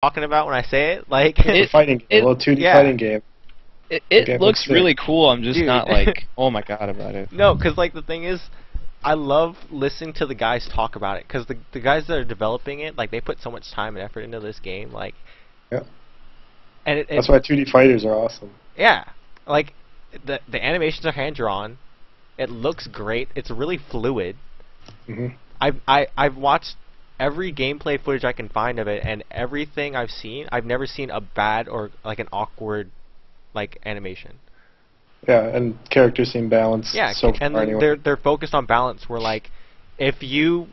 talking about when I say it. Like, It's a fighting game, a little 2D fighting game. It looks really cool. I'm just Dude. not like, oh my god about it. No, because like the thing is, I love listening to the guys talk about it, because the guys that are developing it, like, they put so much time and effort into this game, like. Yeah. And that's why 2D fighters are awesome. Yeah, like the animations are hand drawn. It looks great. It's really fluid. Mhm. I've watched every gameplay footage I can find of it, and everything I've seen, I've never seen a bad or like an awkward like animation. Yeah, and characters seem balanced. Yeah, so and far anyway. they're focused on balance. Where like, if the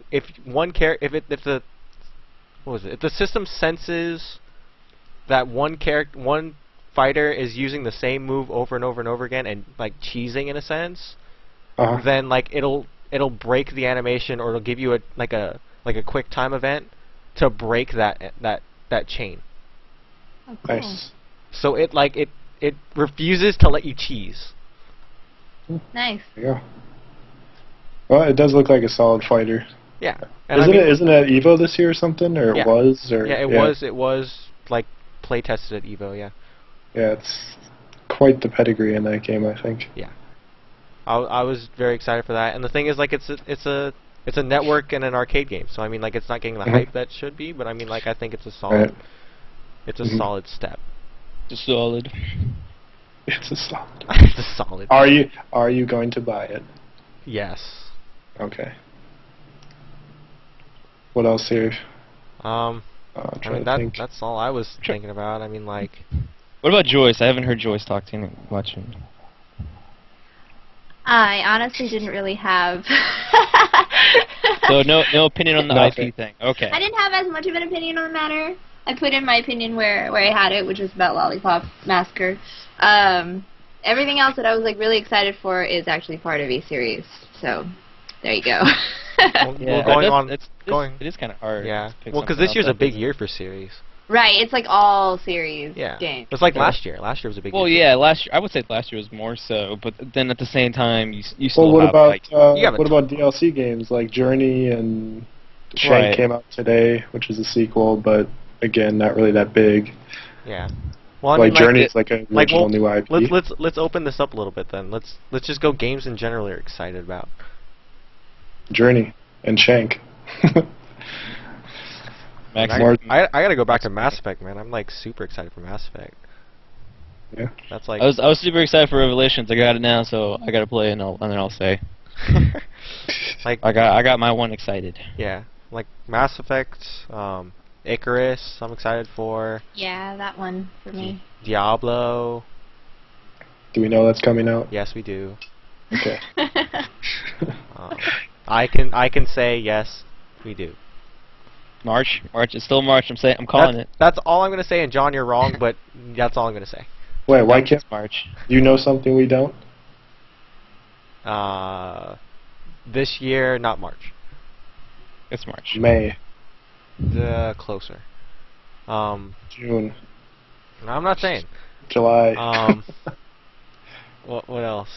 system senses that one fighter is using the same move over and over and over again and like cheesing in a sense, then like it'll break the animation, or it'll give you a quick time event to break that chain. Oh, cool. Nice. So it refuses to let you cheese. Nice. There you go. Well, it does look like a solid fighter. Yeah. And Isn't it EVO this year or something, or yeah. it was? Or yeah, it was like play tested at EVO. Yeah. Yeah, it's quite the pedigree in that game, I think. Yeah. I was very excited for that, and the thing is, like, it's a network and an arcade game, so I mean, like, it's not getting the hype that should be, but I mean, like, I think it's a solid, solid step. It's solid. It's a solid. It's a solid. Are you going to buy it? Yes. Okay. What else here? I mean, that's all I was thinking about. I mean, like. What about Joyce? I haven't heard Joyce talk to you much. I honestly didn't really have. So no opinion on the IP thing. Okay. I didn't have as much of an opinion on the matter. I put in my opinion where I had it, which was about Lollipop Massacre. Everything else that I was like really excited for is actually part of a series. So there you go. It is kind of hard. Yeah. Well, because this year's a big year for series. Right, it's like all series games. It's like last year. Last year was a big year. Well, yeah, last year, I would say last year was more so, but then at the same time, you still what have, about like... what about DLC games like Journey and Shank came out today, which is a sequel, but again, not really that big. Yeah. Well, I like mean, Journey is like an original new IP. Let's open this up a little bit then. Let's just go games in general you're excited about. Journey and Shank. I gotta go back to Mass Effect, man. I'm like super excited for Mass Effect. Yeah. That's like I was super excited for Revelations. I got it now, so I gotta play and then I'll say. like I got my one excited. Yeah, like Mass Effect, Icarus. I'm excited for. Yeah, that one for me. Diablo. Do we know that's coming out? Yes, we do. Okay. I can say yes, we do. March. It's still March. I'm calling it. That's all I'm gonna say, and John, you're wrong, but that's all I'm gonna say. Wait, why can't March? You know something we don't? This year, not March. It's March. May. Closer. June. No, I'm not saying. July. What else?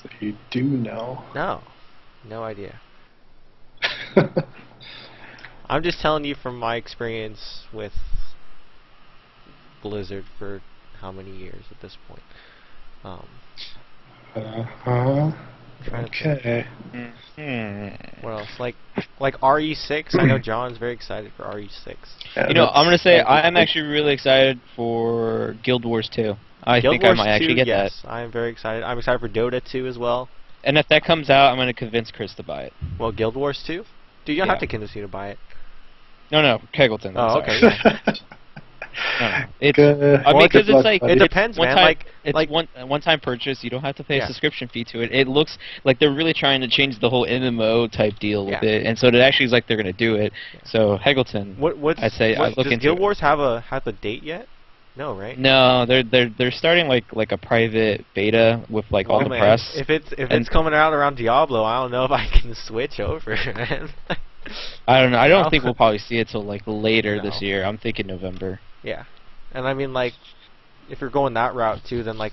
So you do know. No idea. I'm just telling you from my experience with Blizzard for how many years at this point. Okay. What else? Like RE6. I know John's very excited for RE6. Yeah, you know, I'm gonna say I'm actually really excited for Guild Wars 2. I think I might actually get that. I'm very excited. I'm excited for Dota 2 as well. And if that comes out, I'm gonna convince Chris to buy it. Well, Guild Wars 2? Dude, you don't have to convince me to buy it. No, Keggleton. Oh, okay. No. Because it's like it depends, man. It's one-time purchase. You don't have to pay a subscription fee to it. It looks like they're really trying to change the whole MMO type deal with it, and so it actually is like they're gonna do it. So Heggleton, I'd say I look into. Does Guild Wars have a date yet? No, right? No, they're starting like a private beta with like all the press. If it's coming out around Diablo, I don't know if I can switch over, man. I don't know. I don't think we'll probably see it till like later this year. I'm thinking November. Yeah, and I mean, like, if you're going that route too, then like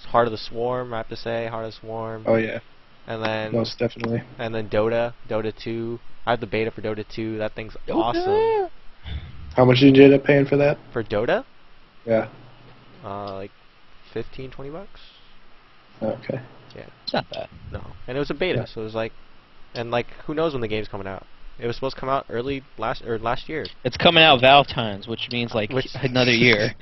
Heart of the Swarm, I have to say, Heart of the Swarm. Oh yeah. And then most definitely. And then Dota 2. I have the beta for Dota 2. That thing's awesome. How much did you end up paying for that? For Dota? Yeah. Like $15-20. Okay. Yeah. It's not bad. No. And it was a beta, Yeah. so it was like, and like, who knows when the game's coming out? It was supposed to come out last year. It's coming out Valentine's, which means like another year.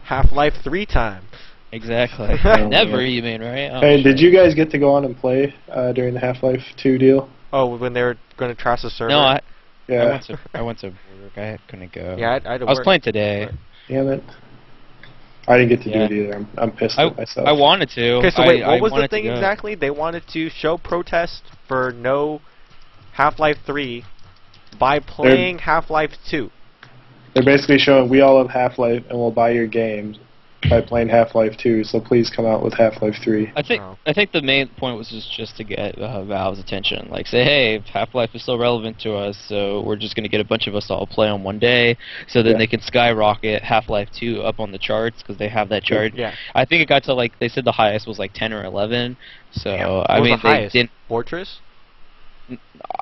Half-Life 3 time. Exactly. Oh, Never, man. you mean, right? Oh, Hey, shit. did you guys get to go on and play during the Half-Life 2 deal? Oh, when they were going to trash the server? No, Yeah. I went to work. I couldn't go. Yeah, I was playing today. Damn it. I didn't get to Yeah. do it either. I'm pissed at myself. I wanted to. Okay, so wait, what was the wanted thing exactly? They wanted to show protest for no Half-Life 3 by playing Half-Life 2. They're basically showing we all have Half-Life and we'll buy your games by playing Half-Life 2, so please come out with Half-Life 3. I think the main point was just to get Valve's attention. Like, say, hey, Half-Life is still relevant to us, so we're just going to get a bunch of us to all play on one day, so then they can skyrocket Half-Life 2 up on the charts, because they have that chart. Yeah. I think it got to, like, they said the highest was, like, 10 or 11, so, What I was mean, the highest? they didn't... Fortress?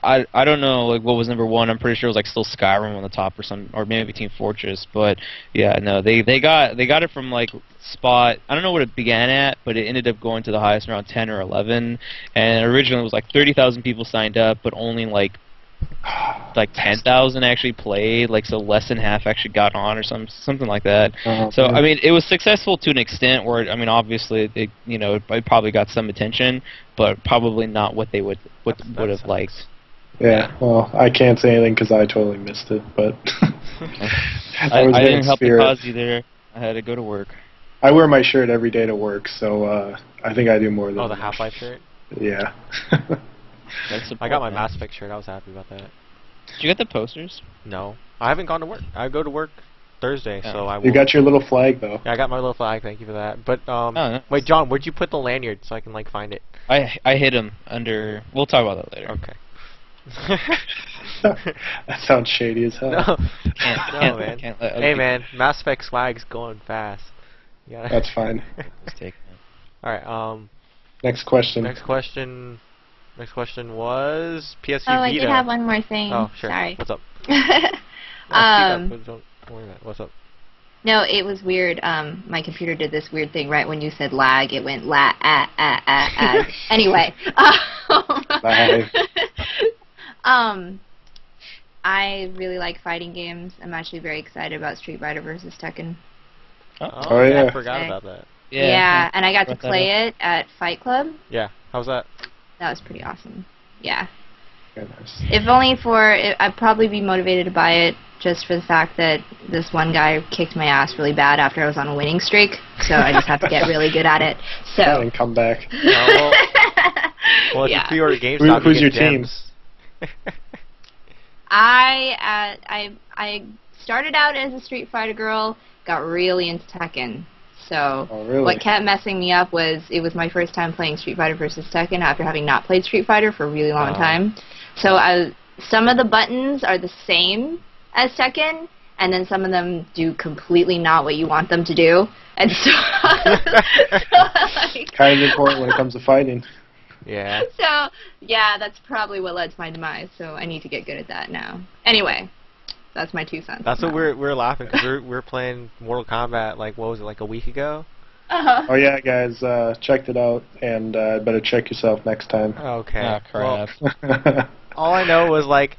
I don't know like what was number one. I'm pretty sure it was like still Skyrim on the top or maybe Team Fortress. But yeah, no, they got it from like spot. I don't know what it began at, but it ended up going to the highest around 10 or 11. And originally it was like 30,000 people signed up, but only like 10,000 actually played. Like so, less than half actually got on or something like that. So I mean, it was successful to an extent where I mean, obviously it probably got some attention, but probably not what they would have liked. Yeah, well, I can't say anything because I totally missed it, but I didn't help the cause either. I had to go to work. I wear my shirt every day to work, so I think I do more than the Half-Life shirt? Yeah. I got my Mass Effect shirt. I was happy about that. Did you get the posters? No. I haven't gone to work. I go to work Thursday, so I will. You got your little flag, though. Yeah, I got my little flag. Thank you for that. But, nice. Wait, John, where'd you put the lanyard so I can, like, find it? I hid them under... We'll talk about that later. Okay. That sounds shady as hell. No, man. Hey, man, Mass Effect swag's going fast. That's fine. Alright, Next question. Next question was PSU Vita. Oh, I did have one more thing. Oh, sure. Sorry. What's up? Don't worry about it. What's up? No, it was weird. My computer did this weird thing right when you said lag. It went Anyway. I really like fighting games. I'm actually very excited about Street Fighter vs. Tekken. Oh yeah. I forgot about that. Yeah, and I got to play it at Fight Club. Yeah, how's that? That was pretty awesome. Yeah. Very nice. If only I'd probably be motivated to buy it just for the fact that this one guy kicked my ass really bad after I was on a winning streak, so I just have to get really good at it. So. And come back. Well, if you pre-order GameStop, who's your team? I started out as a Street Fighter girl, got really into Tekken. So what kept messing me up was it was my first time playing Street Fighter vs. Tekken after having not played Street Fighter for a really long time. So some of the buttons are the same as Tekken, and then some of them do completely not what you want them to do. And so, kind of important when it comes to fighting. Yeah. So, yeah, that's probably what led to my demise, so I need to get good at that now. Anyway, that's my 2 cents. That's what we're laughing, because we're playing Mortal Kombat, like, what was it, like a week ago? Oh, yeah, guys, checked it out, and better check yourself next time. Okay. Oh, crap. Well, all I know was, like,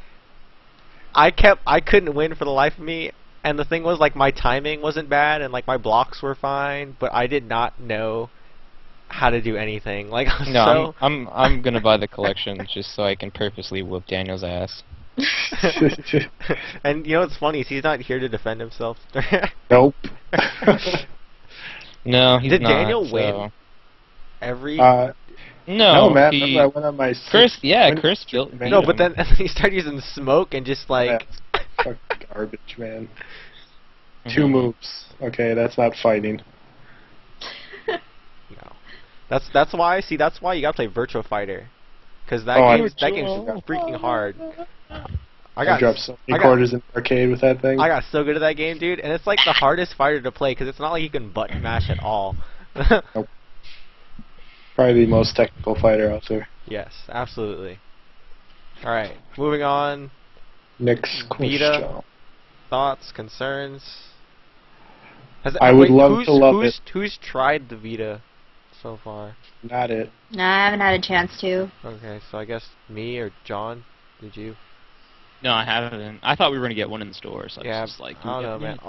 I couldn't win for the life of me, and the thing was, like, my timing wasn't bad, and, like, my blocks were fine, but I did not know how to do anything. Like, no, I'm gonna buy the collection just so I can purposely whoop Daniel's ass. And you know what's funny is he's not here to defend himself. Nope. No, he's not. Did Daniel win every? No, Matt. Remember I went on my. Chris killed me. No, but then he started using smoke and just like. Fuck garbage, man. 2 moves. Okay, that's not fighting. That's why. See, that's why you gotta play Virtua Fighter, because that game's freaking hard. I dropped so many quarters in the arcade with that thing. I got so good at that game, dude, and it's like the hardest fighter to play because it's not like you can button mash at all. Nope. Probably the most technical fighter out there. Yes, absolutely. All right, moving on. Next question. Vita. thoughts, concerns? I would love to love it. Who's tried the Vita so far? Not it. No, I haven't had a chance to. Okay, so I guess me or John. Did you? No, I haven't. I thought we were gonna get one in the store, so yeah, I was just like, I don't know, man.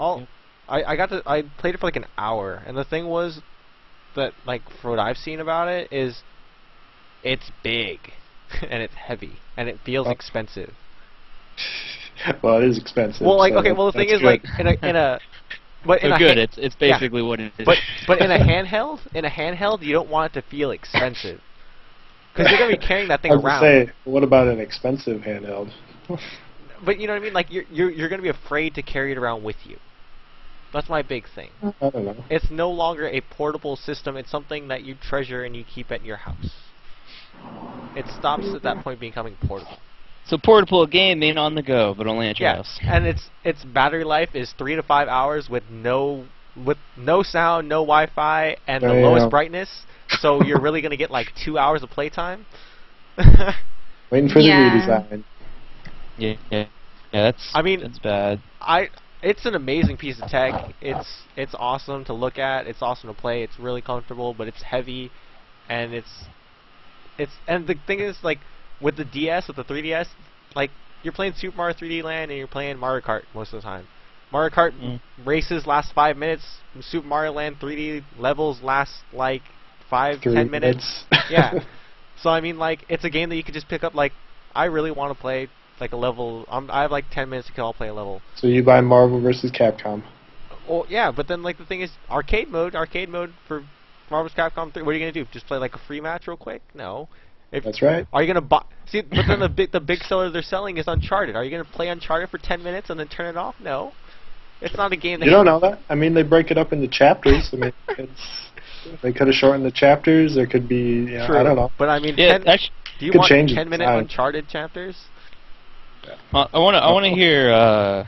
I played it for like an hour, and the thing was that, like, for what I've seen about it, is it's big and it's heavy and it feels expensive. Well, it is expensive. Well, like, so okay, well, the thing is, good. like, it's basically what it is. But in a handheld, you don't want it to feel expensive, because you're gonna be carrying that thing I was around. say, what about an expensive handheld? But you know what I mean? Like, you're gonna be afraid to carry it around with you. That's my big thing. I don't know. It's no longer a portable system. It's something that you treasure and you keep at your house. It stops at that point becoming portable. So portable gaming on the go, but only at your house. And its battery life is 3 to 5 hours with no sound, no Wi-Fi, and the lowest brightness. So you're really gonna get like 2 hours of playtime. Waiting for the redesign. Yeah, that's bad. It's an amazing piece of tech. It's awesome to look at. It's awesome to play. It's really comfortable, but it's heavy, and and the thing is, like, with the DS, with the 3DS, like, you're playing Super Mario 3D Land and you're playing Mario Kart most of the time. Mario Kart races last 5 minutes. Super Mario Land 3D levels last like 5-10 minutes. Yeah. So I mean, like, it's a game that you could just pick up. Like, I really want to play like a level. I have like 10 minutes to kill. I'll play a level. So you buy Marvel vs. Capcom. Well, yeah, but then, like, the thing is, arcade mode for Marvel vs. Capcom 3. What are you gonna do? Just play like a free match real quick? No. That's right. Are you gonna buy? See, but then the big seller they're selling is Uncharted. Are you gonna play Uncharted for 10 minutes and then turn it off? No. It's not a game that you don't know that. I mean, they break it up into chapters. I mean, they could have shortened the chapters. There could be, I don't know. But I mean, yeah, do you want 10-minute Uncharted chapters? I want to hear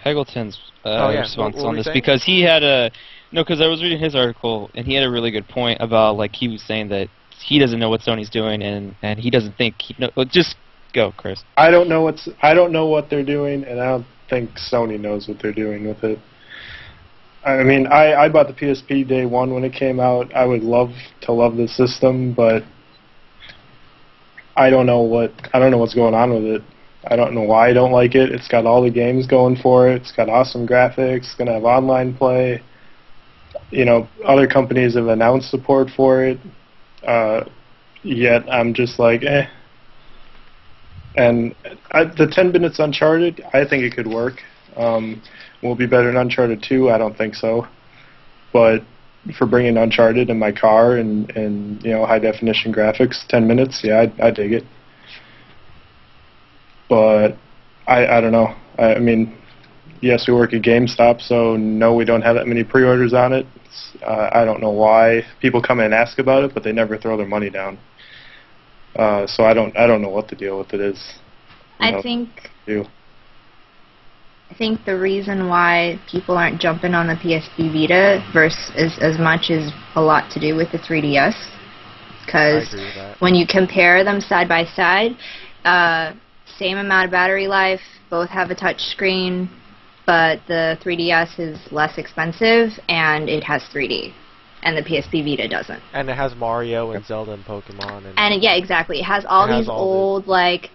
Hegelton's response on this, because he had because I was reading his article and he had a really good point about, like, he was saying that he doesn't know what Sony's doing and he doesn't think just go, Chris. I don't know what they're doing, and I don't think Sony knows what they're doing with it. I mean, I bought the PSP day one when it came out. I would love to love the system, but I don't know what's going on with it. I don't know why I don't like it. It's got all the games going for it. It's got awesome graphics. It's going to have online play. You know, other companies have announced support for it. Yet I'm just like, eh. And the 10 minutes Uncharted, I think it could work. Will it be better than Uncharted 2? I don't think so. But for bringing Uncharted in my car and high definition graphics, 10 minutes, yeah, I dig it. But I don't know. I mean, yes, we work at GameStop, so no, we don't have that many pre-orders on it. I don't know why people come in and ask about it, but they never throw their money down. So I don't know what the deal with it is. I think the reason why people aren't jumping on the PSP Vita versus as much as a lot to do with the 3DS, because when you compare them side by side, same amount of battery life, both have a touch screen, but the 3DS is less expensive and it has 3D, and the PSP Vita doesn't. And it has Mario and Zelda and Pokemon. And yeah, exactly. It has all these old, like,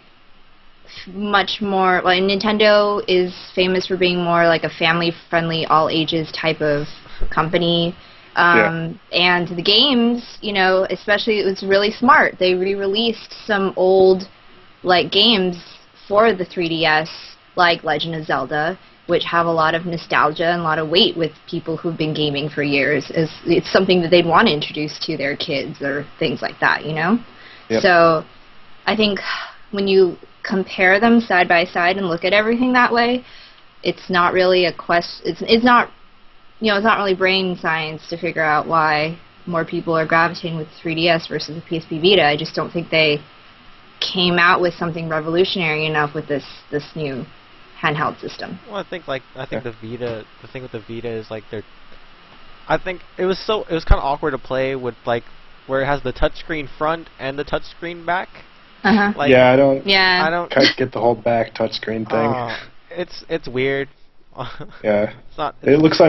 much more, like, Nintendo is famous for being more like a family-friendly, all-ages type of company. And the games, especially, it was really smart. They re-released some old, like, games for the 3DS, like Legend of Zelda, which have a lot of nostalgia and a lot of weight with people who've been gaming for years. It's something that they'd want to introduce to their kids or things like that, Yep. So I think when you compare them side by side and look at everything that way, it's not really a question. It's not really brain science to figure out why more people are gravitating with the 3DS versus the PSP Vita. I just don't think they came out with something revolutionary enough with this new handheld system. Well, I think the Vita. The thing with the Vita is, like, I think it was kind of awkward to play with, like, where it has the touchscreen front and the touchscreen back. Like, I don't quite get the whole back touchscreen thing. It's weird. Yeah. It's not. It looks